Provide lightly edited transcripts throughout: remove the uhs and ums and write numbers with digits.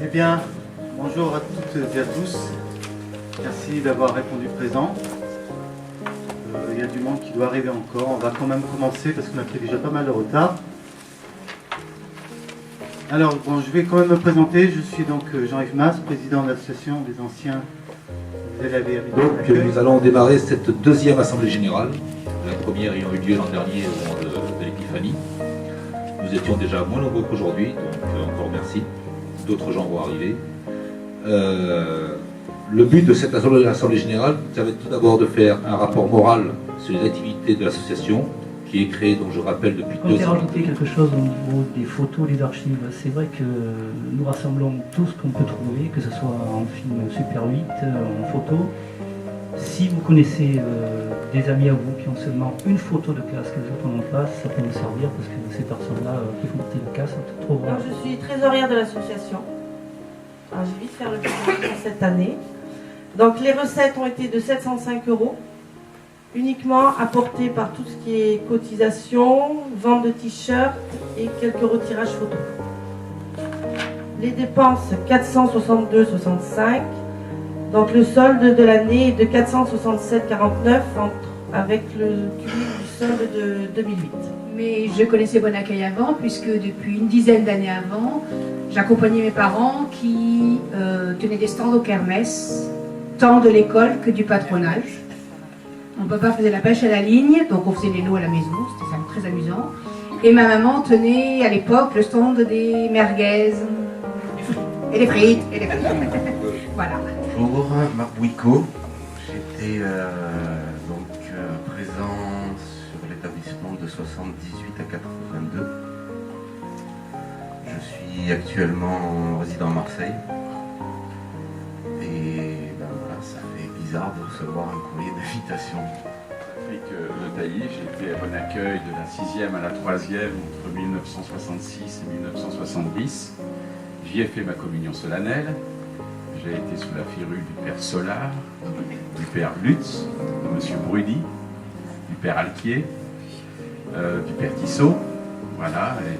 Eh bien, bonjour à toutes et à tous. Merci d'avoir répondu présent. Il y a du monde qui doit arriver encore. On va quand même commencer parce qu'on a pris déjà pas mal de retard. Alors, bon, je vais quand même me présenter. Je suis donc Jean-Yves Mas, président de l'association des anciens élèves et habitants. Donc, nous allons démarrer cette deuxième assemblée générale, la première ayant eu lieu l'an dernier au moment de l'Épiphanie. Nous étions déjà moins nombreux qu'aujourd'hui, donc encore merci. D'autres gens vont arriver. Le but de cette assemblée générale, ça va être tout d'abord de faire un rapport moral sur les activités de l'association, qui est créée, donc je rappelle, depuis 2 ans. Je voudrais rajouter quelque chose au niveau des photos, des archives. C'est vrai que nous rassemblons tout ce qu'on peut trouver, que ce soit en film Super 8, en photo. Si vous connaissez des amis à vous qui ont seulement une photo de classe que les autres n'ont pas, ça peut nous servir parce que ces personnes-là qui font partie de la classe sont trop Alors, je suis trésorière de l'association. Alors, je vais vite faire le bilan pour cette année. Donc les recettes ont été de 705 €, uniquement apportées par tout ce qui est cotisation, vente de t-shirts et quelques retirages photos. Les dépenses 462,65. Donc le solde de l'année est de 467,49 avec le cumul du solde de 2008. Mais je connaissais Bon Accueil avant, puisque depuis une dizaine d'années avant, j'accompagnais mes parents qui tenaient des stands au kermesse, tant de l'école que du patronage. Mon papa faisait la pêche à la ligne, donc on faisait les lots à la maison, c'était très amusant. Et ma maman tenait à l'époque le stand des merguez, et les frites, Voilà. Bonjour, Marc Bouicot. J'étais présent sur l'établissement de 78 à 82. Je suis actuellement résident à Marseille. Et voilà, ça fait bizarre de recevoir un courrier d'invitation. Patrick Le Tailly, j'ai été à Bon Accueil de la 6e à la 3e entre 1966 et 1970. J'y ai fait ma communion solennelle. J'ai été sous la férule du père Solar, du père Lutz, de monsieur Bruni, du père Alquier, du père Tissot. Voilà, et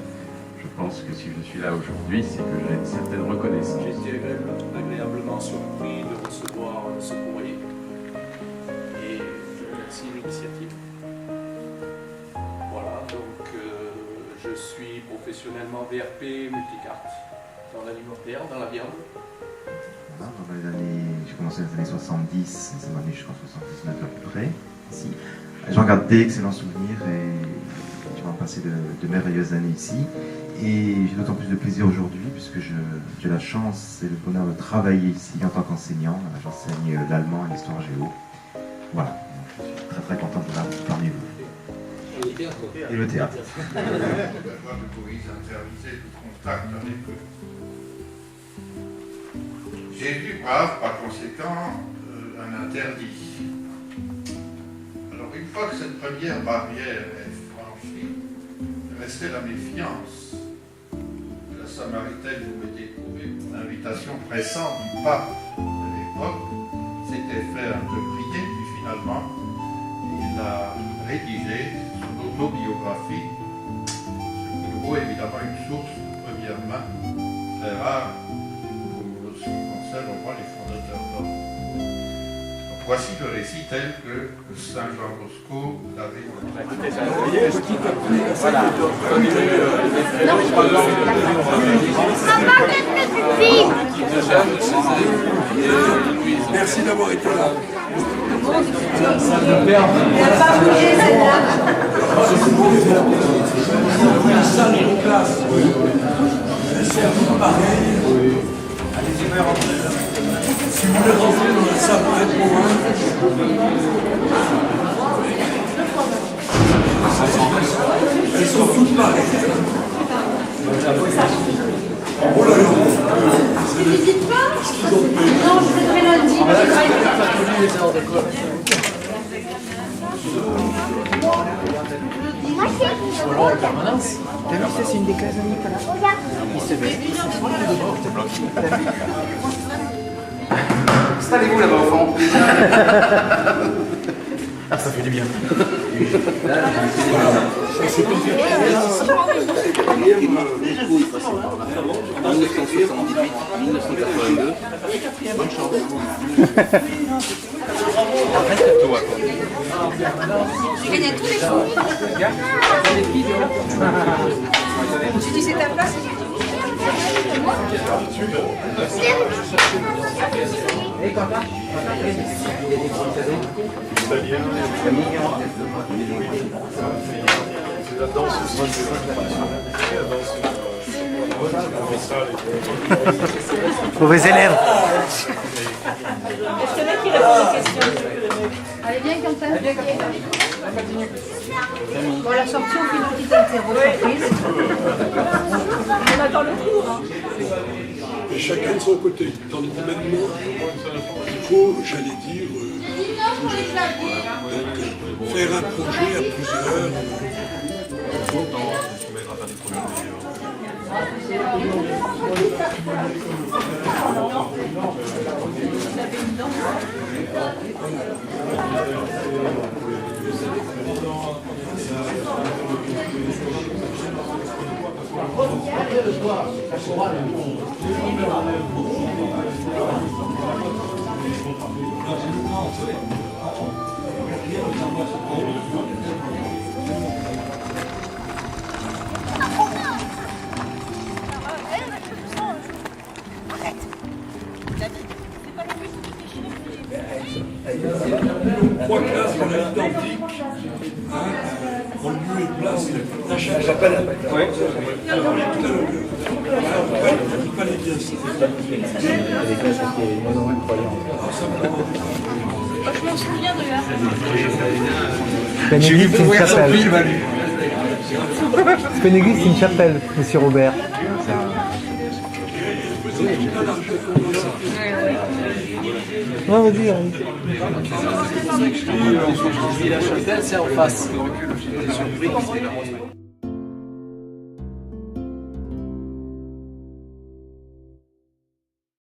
je pense que si je suis là aujourd'hui, c'est que j'ai une certaine reconnaissance. J'ai été agréablement surpris de recevoir ce courrier et je remercie l'initiative. Voilà, donc je suis professionnellement VRP multicarte dans l'alimentaire, dans la viande. J'ai commencé dans les années 70, c'est mon année, je crois, 79 à peu près, ici. J'en garde d'excellents souvenirs et je vais en passer de merveilleuses années ici. Et j'ai d'autant plus de plaisir aujourd'hui puisque j'ai la chance et le bonheur de travailler ici en tant qu'enseignant. J'enseigne l'allemand et l'histoire géo. Voilà, donc je suis très très content de vous parmi vous. Et le théâtre. La loi de Moïse interdisait tout contact avec eux. Jésus brave par conséquent un interdit. Alors une fois que cette première barrière est franchie, restait la méfiance. La Samaritaine pouvait trouver une invitation pressante du pape de l'époque, s'était fait un peu prier, puis finalement il a rédigé son autobiographie, de nouveau évidemment une source de première main très rare pour ce qui concerne au moins les fondateurs d'ordre. Voici le récit tel que Saint Jean Bosco l'avait Merci d'avoir été là. C'est un peu pareil. Si vous voulez rentrer dans la salle près pour elles sont toutes pareilles. Oh là là. Tu ne visites pas? Non, je vais lundi. T'as vu, ça c'est une des cases à Nicolas. Il se met. Installez-vous là-bas au fond. Ah, ça fait du bien. Tu gagnes à tous les coups. Tu dis c'est ta place. Et Quentin, c'est la danse aussi. Mauvais élève. Est-ce qu'il y en a qui répondent aux questions? Allez, viens, Quentin. Bon, la sortie, on fait une petite interro surprise. On attend le cours. Hein. Et chacun de son côté. Dans le maintenant, il faut, j'allais dire, faire un projet à plusieurs. Trois classes, on a identique. En lieu et place, j'appelle. Oui. Pas les classes. Les classes étaient moins incroyables. Je m'en souviens de là. Pénéglise, c'est une chapelle. Pénéglise, c'est une chapelle, monsieur Robert. Ouais, vas-y. la chapelle, c'est en face.